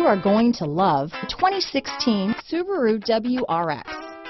are going to love the 2016 Subaru WRX.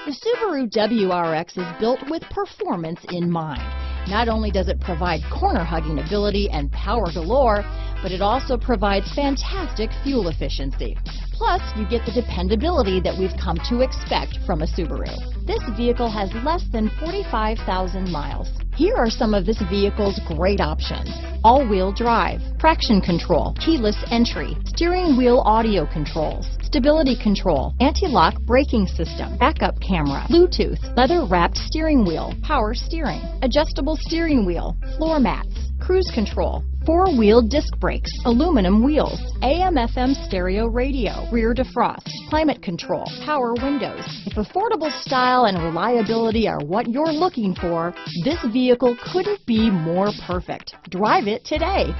The Subaru WRX is built with performance in mind. Not only does it provide corner-hugging ability and power galore, but it also provides fantastic fuel efficiency. Plus, you get the dependability that we've come to expect from a Subaru. This vehicle has less than 45,000 miles. Here are some of this vehicle's great options: all-wheel drive, traction control, keyless entry, steering wheel audio controls, stability control, anti-lock braking system, backup camera, Bluetooth, leather-wrapped steering wheel, power steering, adjustable steering wheel, floor mats, cruise control, four-wheel disc brakes, aluminum wheels, AM/FM stereo radio, rear defrost, climate control, power windows. If affordable style and reliability are what you're looking for, this vehicle couldn't be more perfect. Drive it today.